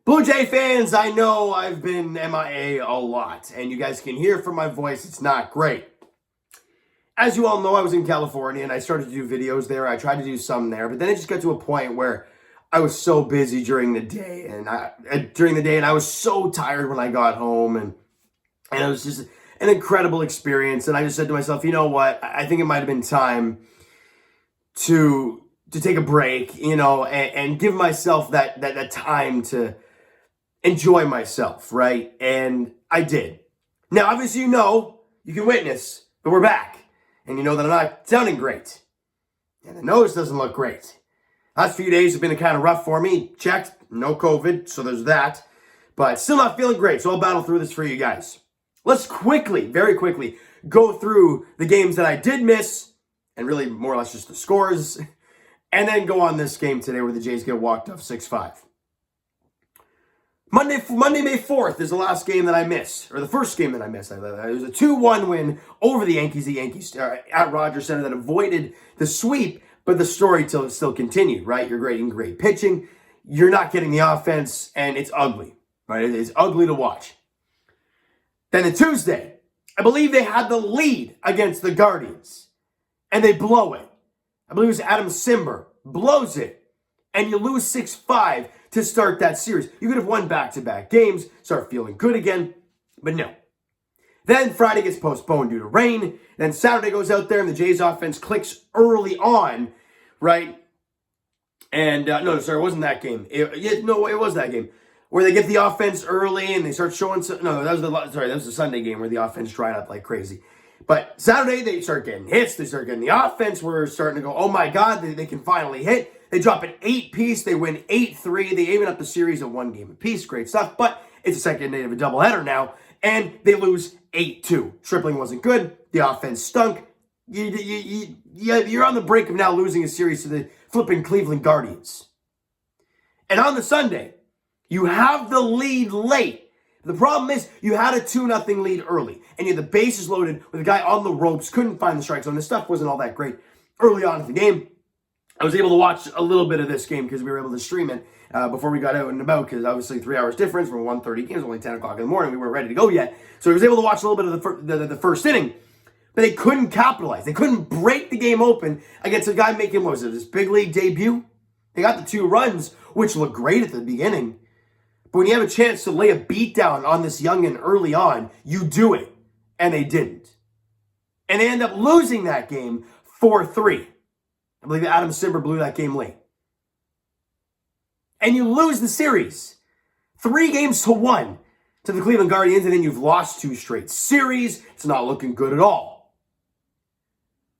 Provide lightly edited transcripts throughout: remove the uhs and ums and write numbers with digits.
Blue Jay fans, I know I've been MIA a lot, and you guys can hear from my voice, it's not great. As you all know, I was in California, and I started to do videos there. I tried to do some there, but then it just got to a point where I was so busy during the day, and I was so tired when I got home, and it was just an incredible experience, and I just said to myself, you know what, I think it might have been time to take a break, and give myself that time to enjoy myself, right? And I did. Now, obviously, you can witness, but we're back. And you know that I'm not sounding great. And the nose doesn't look great. Last few days have been kind of rough for me. Checked, no COVID, so there's that. But still not feeling great, so I'll battle through this for you guys. Let's very quickly, go through the games that I did miss, and really more or less just the scores, and then go on this game today where the Jays get walked off 6-5. Monday, May 4th is the last game that I missed, or the first game that I missed. It was a 2-1 win over the Yankees. The Yankees at Rogers Center that avoided the sweep, but the story still continued, right? You're getting great pitching. You're not getting the offense, and it's ugly, right? It's ugly to watch. Then the Tuesday, I believe they had the lead against the Guardians, and they blow it. I believe it was Adam Simber blows it, and you lose 6-5 to start that series. You could have won back-to-back games, start feeling good again, but no. Then Friday gets postponed due to rain. Then Saturday goes out there and the Jays offense clicks early on, right? And, it wasn't that game. It was that game. Where they get the offense early and they start showing that was the Sunday game where the offense dried up like crazy. But Saturday, they start getting hits. They start getting the offense. We're starting to go, oh my God, they can finally hit. They drop an 8-piece. They win 8-3. They even up the series of 1 game apiece. Great stuff. But it's a second day of a doubleheader now. And they lose 8-2. Tripling wasn't good. The offense stunk. You're on the brink of now losing a series to the flipping Cleveland Guardians. And on the Sunday, you have the lead late. The problem is you had a 2-0 lead early, and you had the bases loaded with a guy on the ropes, couldn't find the strike zone. This stuff wasn't all that great early on in the game. I was able to watch a little bit of this game because we were able to stream it before we got out and about, because obviously 3 hours difference from 1:30 games, only 10 o'clock in the morning. We weren't ready to go yet. So I was able to watch a little bit of the first inning, but they couldn't capitalize. They couldn't break the game open against a guy making, his big league debut? They got the 2 runs, which looked great at the beginning. But when you have a chance to lay a beat down on this youngin early on, you do it. And they didn't. And they end up losing that game 4-3. I believe Adam Simber blew that game late. And you lose the series 3-1 to the Cleveland Guardians, and then you've lost 2 straight series. It's not looking good at all.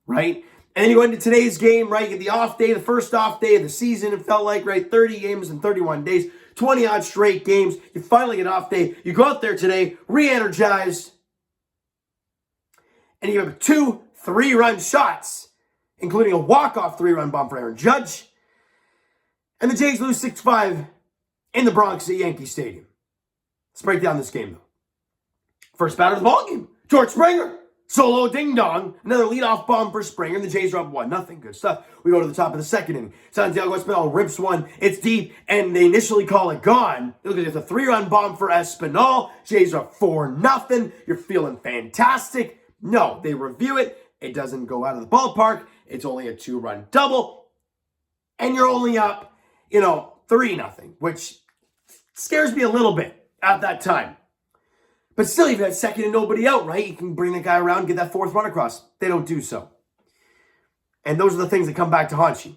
Right? And then you go into today's game, right? You get the off day, the first off day of the season, it felt like, right? 30 games in 31 days, 20-odd straight games. You finally get off day. You go out there today, re-energized, and you have 2 3-run shots, including a walk-off 3-run bomb for Aaron Judge. And the Jays lose 6-5 in the Bronx at Yankee Stadium. Let's break down this game, though. First batter of the ballgame, George Springer. Solo ding-dong. Another leadoff bomb for Springer, and the Jays are up 1-0. Good stuff. We go to the top of the second inning. Santiago Espinal rips one. It's deep, and they initially call it gone. Look at it. It's a 3-run bomb for Espinal. Jays are up 4-0. You're feeling fantastic. No, they review it. It doesn't go out of the ballpark. It's only a 2-run double. And you're only up, 3-0, which scares me a little bit at that time. But still, you've got second and nobody out, right? You can bring the guy around, get that 4th run across. They don't do so. And those are the things that come back to haunt you.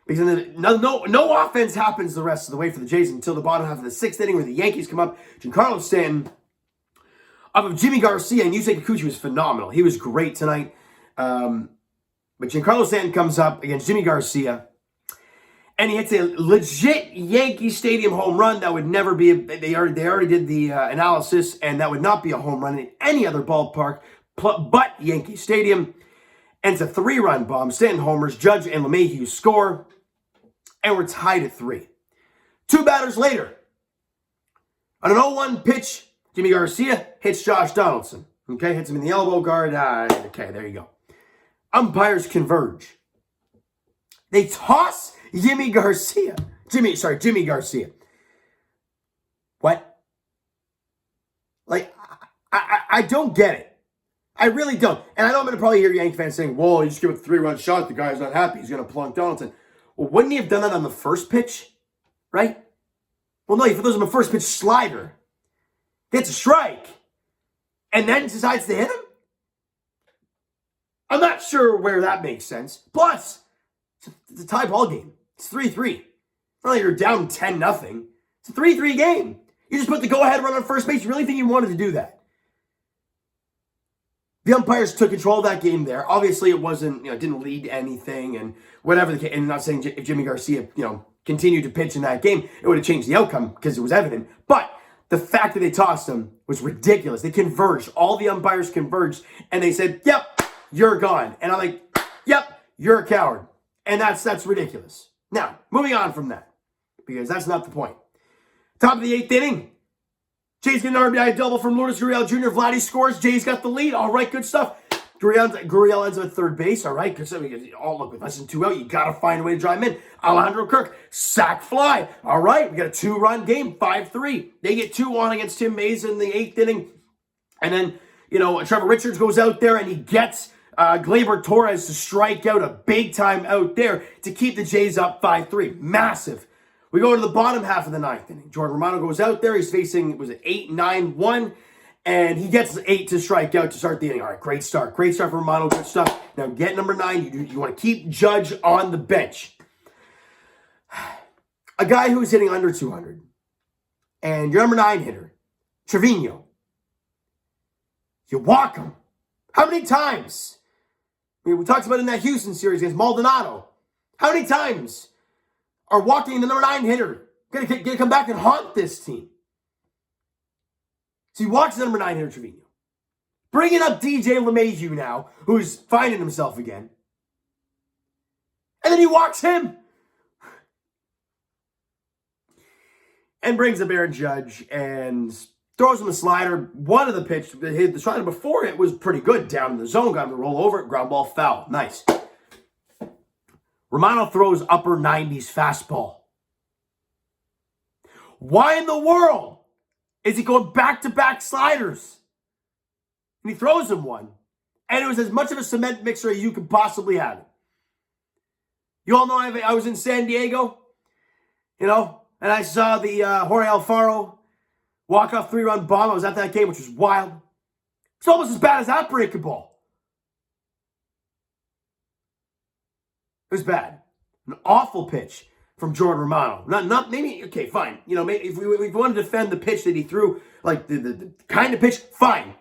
Because no offense happens the rest of the way for the Jays until the bottom half of the 6th inning where the Yankees come up. Giancarlo Stanton off of Jimmy Garcia, and Yusei Kikuchi was phenomenal. He was great tonight. But Giancarlo Stanton comes up against Jimmy Garcia, and he hits a legit Yankee Stadium home run that would never be, they already did the analysis, and that would not be a home run in any other ballpark but Yankee Stadium. And it's a 3-run bomb. Stanton homers, Judge and LeMahieu score, and we're tied at 3. 2 batters later, on an 0-1 pitch, Jimmy Garcia hits Josh Donaldson. Okay, hits him in the elbow guard. Okay, there you go. Umpires converge. They toss Jimmy Garcia. I don't get it. I really don't. And I know I'm going to probably hear Yankee fans saying, whoa, you just give a 3-run shot. The guy's not happy. He's going to plunk Donaldson. Well, wouldn't he have done that on the first pitch? Right? Well, no, he throws him a first pitch slider. Gets a strike. And then decides to hit him? I'm not sure where that makes sense. Plus, it's a tie ball game. It's 3-3. It's not like you're down 10-0. It's a 3-3 game. You just put the go-ahead run on first base. You really think you wanted to do that? The umpires took control of that game there. Obviously, it wasn't, it didn't lead to anything and whatever the case. And I'm not saying if Jimmy Garcia, continued to pitch in that game, it would have changed the outcome because it was evident. But the fact that they tossed him was ridiculous. They converged. All the umpires converged and they said, yep, you're gone. And I'm like, yep, you're a coward. And that's ridiculous. Now, moving on from that, because that's not the point. Top of the 8th inning. Jay's getting an RBI double from Lourdes Gurriel Jr. Vladdy scores. Jay's got the lead. All right, good stuff. Gurriel ends up at third base. All right, good stuff. Look, with less than 2 out, you got to find a way to drive him in. Alejandro Kirk, sac fly. All right, we got a 2-run game, 5-3. They get 2-1 against Tim Mays in the 8th inning. And then, Trevor Richards goes out there and he gets Gleyber Torres to strike out a big time out there to keep the Jays up 5-3. Massive. We go to the bottom half of the 9th inning. Jordan Romano goes out there. He's facing, 8-9-1, and he gets 8 to strike out to start the inning. All right, great start. Great start for Romano. Good stuff. Now get number 9. You want to keep Judge on the bench. A guy who's hitting under 200, and your number 9 hitter, Trevino. You walk him. How many times? We talked about it in that Houston series against Maldonado. How many times are walking the number 9 hitter going to come back and haunt this team? So he walks the number 9 hitter, Trevino. Bringing up DJ LeMahieu now, who's finding himself again. And then he walks him. And brings up Aaron Judge and throws him a slider. One of the pitch, the slider before it was pretty good. Down in the zone, got him to roll over it, ground ball, foul. Nice. Romano throws upper 90s fastball. Why in the world is he going back-to-back sliders? And he throws him one. And it was as much of a cement mixer as you could possibly have. You all know I was in San Diego, and I saw the Jorge Alfaro walk-off 3-run bomb. I was at that game, which was wild. It's almost as bad as that breaking ball. It was bad. An awful pitch from Jordan Romano. Not maybe, okay, fine. Maybe if we want to defend the pitch that he threw, like the kind of pitch, fine.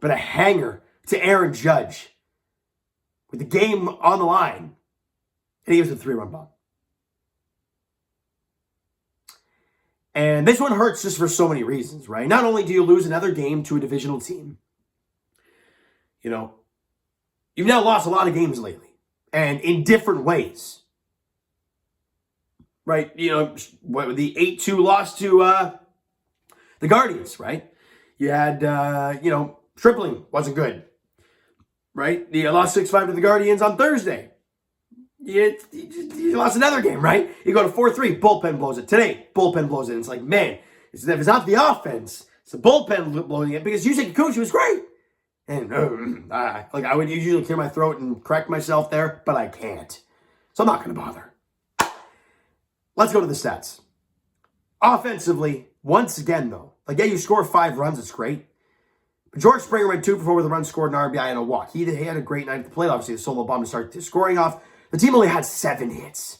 But a hanger to Aaron Judge with the game on the line. And he gives a 3-run bomb. And this one hurts just for so many reasons, right? Not only do you lose another game to a divisional team, you've now lost a lot of games lately. And in different ways. Right? The 8-2 loss to the Guardians, right? You had, Stripling wasn't good. Right? You lost 6-5 to the Guardians on Thursday. You lost another game, right? You go to 4-3, bullpen blows it. Today, bullpen blows it. It's like, man, if it's not the offense, it's the bullpen blowing it because Yusei Kikuchi was great. And I would usually clear my throat and correct myself there, but I can't. So I'm not going to bother. Let's go to the stats. Offensively, once again, though, you score 5 runs, it's great. But George Springer went 2 for 4 with a run, scored an RBI and a walk. He had a great night at the plate. Obviously, the solo bomb to start scoring off. The team only had 7 hits.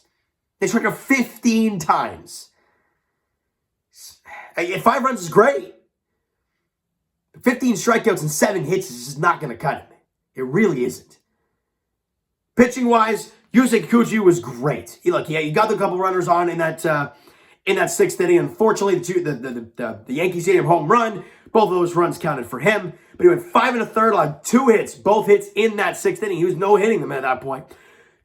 They struck out 15 times. 5 runs is great. 15 strikeouts and 7 hits is just not going to cut it. It really isn't. Pitching-wise, Yusei Kikuchi was great. He got the couple runners on in that 6th inning. Unfortunately, the Yankee Stadium home run, both of those runs counted for him. But he went 5 1/3, allowed 2 hits, both hits in that 6th inning. He was no-hitting them at that point.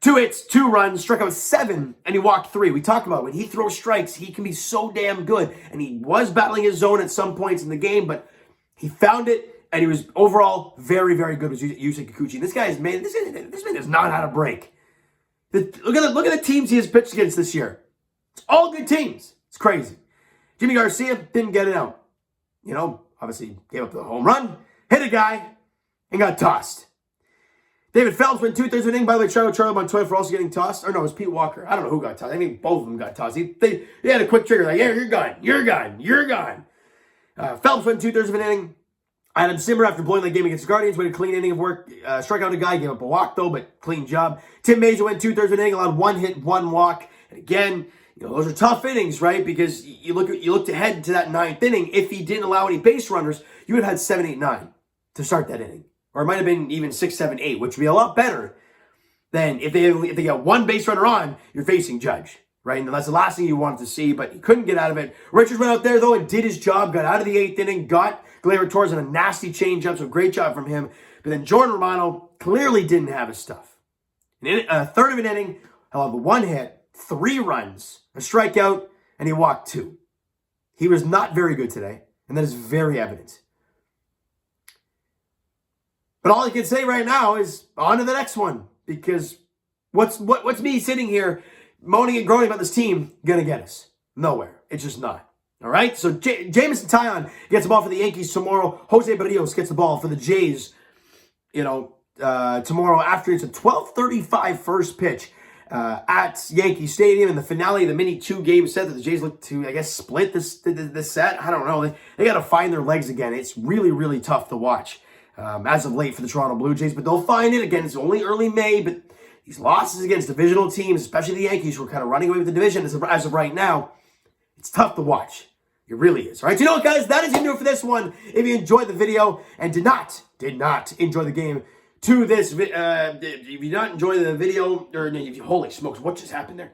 2 hits, 2 runs, struck out 7, and he walked 3. We talked about when he throws strikes, he can be so damn good. And he was battling his zone at some points in the game, but he found it, and he was overall very, very good with Yusei Kikuchi. This man has not had a break. Look at the teams he has pitched against this year. It's all good teams. It's crazy. Jimmy Garcia didn't get it out. Obviously gave up the home run, hit a guy, and got tossed. David Phelps went 2/3 of an inning. By the way, Charlie Montoya for also getting tossed. Or no, it was Pete Walker. I don't know who got tossed. I think both of them got tossed. They had a quick trigger like, yeah, you're gone. Phelps went 2/3 of an inning. Adam Simmer, after blowing the game against the Guardians, went a clean inning of work. Struck out a guy, gave up a walk though, but clean job. Tim Mayza went 2/3 of an inning, allowed 1 hit, 1 walk. And again, those are tough innings, right? Because you looked ahead to that 9th inning. If he didn't allow any base runners, you would have had 7, 8, 9 to start that inning. Or it might have been even 6, 7, 8, which would be a lot better than if they got 1 base runner on, you're facing Judge, right? And that's the last thing you wanted to see, but he couldn't get out of it. Richards went out there, though, and did his job, got out of the 8th inning, got Gleyber Torres on a nasty changeup, so great job from him. But then Jordan Romano clearly didn't have his stuff. A third of an inning, allowed 1 hit, 3 runs, a strikeout, and he walked 2. He was not very good today, and that is very evident. But all I can say right now is on to the next one, because what's me sitting here moaning and groaning about this team gonna get us? Nowhere. It's just not. All right? So Jameson Taillon gets the ball for the Yankees tomorrow. Jose Berrios gets the ball for the Jays, tomorrow after it's a 12:35 first pitch at Yankee Stadium in the finale of the mini 2-game set that the Jays look to, I guess, split this set. I don't know. They got to find their legs again. It's really, really tough to watch. As of late for the Toronto Blue Jays, but they'll find it. Again, it's only early May, but these losses against divisional teams, especially the Yankees, who are kind of running away with the division as of right now, it's tough to watch. It really is. All right, so you know what, guys? That is going to do it for this one. If you enjoyed the video and did not enjoy the game to this, if you did not enjoy the video, or if you, holy smokes, what just happened there?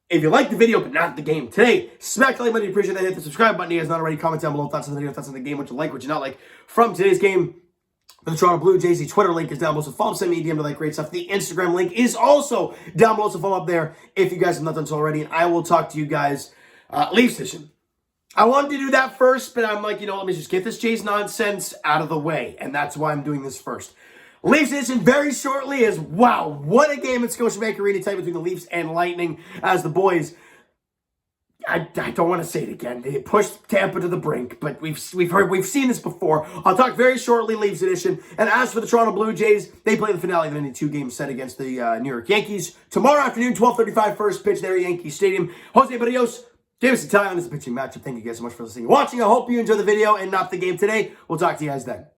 If you liked the video but not the game today, smack the like button. Appreciate that. Hit the subscribe button. You guys not already. Comment down below thoughts on the video, thoughts on the game, what you like, what you not like from today's game. For the Toronto Blue Jays, the Twitter link is down below, so follow, send me a DM to like great stuff. The Instagram link is also down below, so follow up there if you guys have not done so already. And I will talk to you guys Leafs edition. I wanted to do that first, but I'm like, let me just get this Jays nonsense out of the way, and that's why I'm doing this first. Leafs edition very shortly is, wow, what a game at Scotiabank Arena tonight between the Leafs and Lightning as the boys, I don't want to say it again. They pushed Tampa to the brink, but we've seen this before. I'll talk very shortly, Leafs edition. And as for the Toronto Blue Jays, they play the finale of the mini 2-game set against the New York Yankees tomorrow afternoon, 12:35 first pitch there at Yankee Stadium. Jose Berrios, Jameson Taillon is the pitching matchup. Thank you guys so much for listening and watching. I hope you enjoyed the video and not the game today. We'll talk to you guys then.